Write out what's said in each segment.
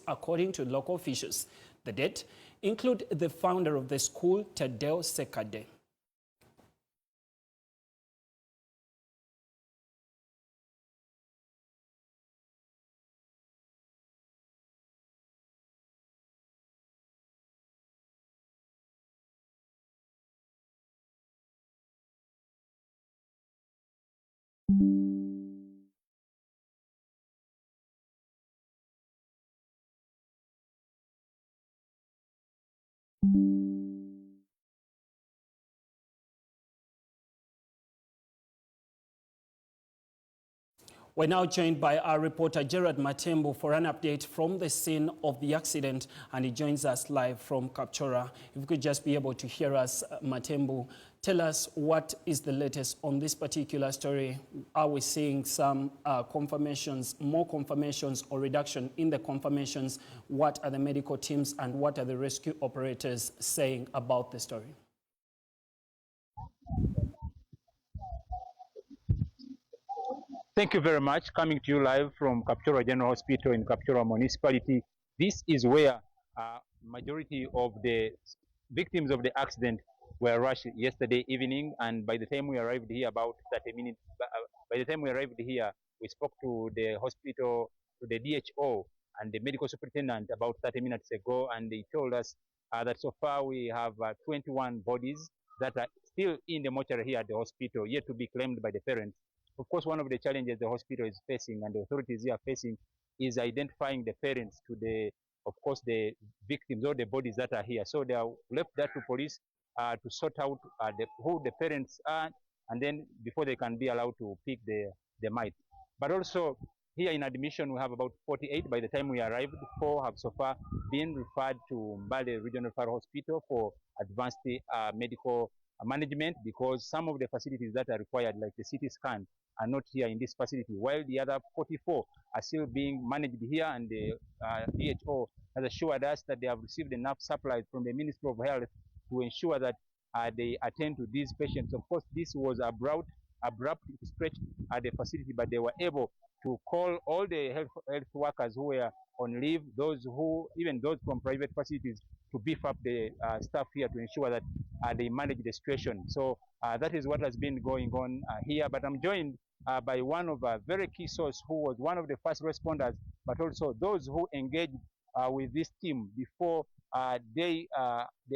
according to local officials. The dead include the founder of the school, Tadeo Sekade. We're now joined by our reporter Gerard Matembo for an update from the scene of the accident, and he joins us live from Kapchorwa. If you could just be able to hear us, Matembo, tell us what is the latest on this particular story. Are we seeing some confirmations, more confirmations, or reduction in the confirmations? What are the medical teams and what are the rescue operators saying about the story? Thank you very much. Coming to you live from Kapchorwa General Hospital in Kapchorwa Municipality. This is where majority of the victims of the accident were rushed yesterday evening, and by the time we arrived here, about 30 minutes, by the time we arrived here, we spoke to the hospital, to the DHO and the medical superintendent about 30 minutes ago, and they told us that so far we have 21 bodies that are still in the mortuary here at the hospital, yet to be claimed by the parents. Of course, one of the challenges the hospital is facing and the authorities here are facing is identifying the parents to the, of course, the victims or the bodies that are here. So they are left that to police to sort out who the parents are, and then before they can be allowed to pick the mite. But also here in admission, we have about 48. By the time we arrived, 4 have so far been referred to Mbale Regional Referral Hospital for advanced medical management, because some of the facilities that are required, like the CT scan, are not here in this facility, while the other 44 are still being managed here, and the DHO has assured us that they have received enough supplies from the Ministry of Health to ensure that they attend to these patients. Of course, this was abrupt stretch at the facility, but they were able to call all the health workers who were on leave, even those from private facilities, to beef up the staff here to ensure that they manage the situation. So that is what has been going on here. But I'm joined by one of a very key source who was one of the first responders, but also those who engaged with this team before the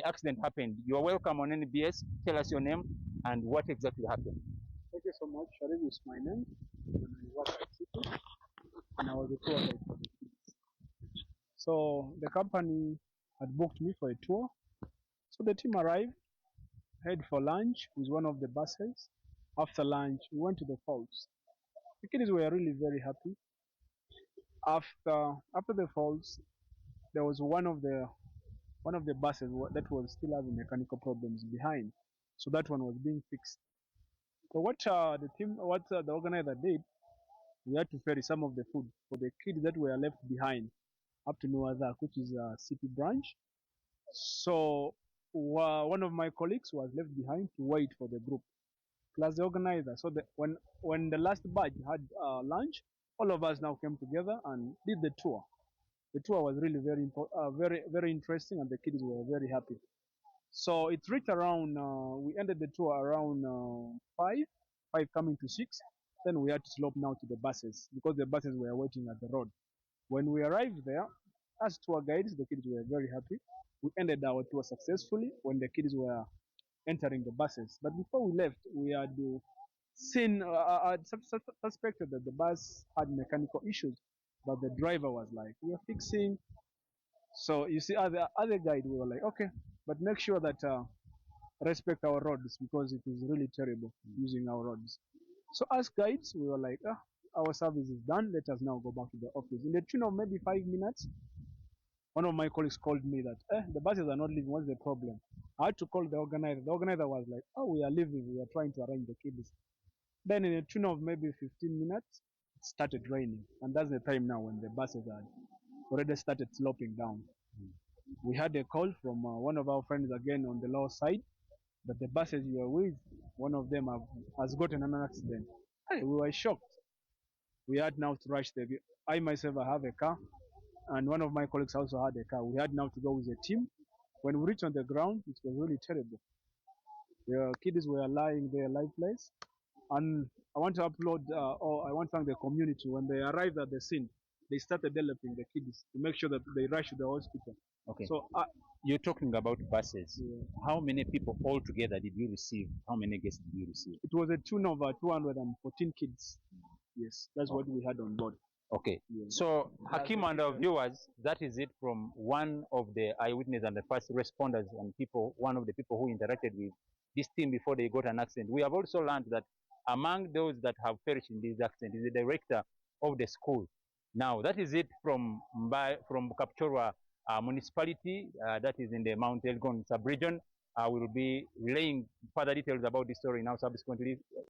accident happened. You are welcome on NBS. Tell us your name and what exactly happened. Thank you so much. Sharif is my name. And I work at Sipi, and I was a tour guide for the kids. So the company had booked me for a tour. So the team arrived, head for lunch with one of the buses. After lunch, we went to the falls. The kids were really very happy. After the falls, there was one of the buses that was still having mechanical problems behind. So that one was being fixed. So what the organizer did, we had to ferry some of the food for the kids that were left behind up to Nuazak, which is a city branch. So one of my colleagues was left behind to wait for the group, plus the organizer. So when the last batch had lunch, all of us now came together and did the tour. The tour was really very interesting, and the kids were very happy. So it reached around, we ended the tour around 5 coming to 6. Then we had to slope now to the buses because the buses were waiting at the road. When we arrived there, as tour guides, the kids were very happy. We ended our tour successfully when the kids were entering the buses. But before we left, we had suspected that the bus had mechanical issues, but the driver was like, "We are fixing." So you see, other guide, we were like, "Okay, but make sure that respect our roads, because it is really terrible using our roads." So as guides, we were like, our service is done. Let us now go back to the office. In the tune of maybe 5 minutes, one of my colleagues called me that, the buses are not leaving. What's the problem? I had to call the organizer. The organizer was like, "Oh, we are leaving. We are trying to arrange the kids." Then in a tune of maybe 15 minutes, it started raining. And that's the time now when the buses had already started sloping down. We had a call from one of our friends again on the lower side that the buses you were with, one of them has gotten an accident. Hey, we were shocked. We had now to rush I myself, I have a car. and one of my colleagues also had a car. We had now to go with a team. When we reached on the ground, it was really terrible. The kids were lying there lifeless, and I want to upload, or I want to thank the community. When they arrived at the scene, they started helping the kids to make sure that they rush to the hospital. Okay. So You're talking about buses. yeah, How many people altogether did you receive? How many guests did you receive? it was a tune of 214 kids. Yes, that's what we had on board. Okay. Yeah. So, Hakim and our viewers, that is it from one of the eyewitnesses and the first responders and people, one of the people who interacted with this team before they got an accident. We have also learned that among those that have perished in this accident is the director of the school. Now, that is it from Kapchorwa municipality, that is in the Mount Elgon sub-region. We will be relaying further details about this story now subsequently.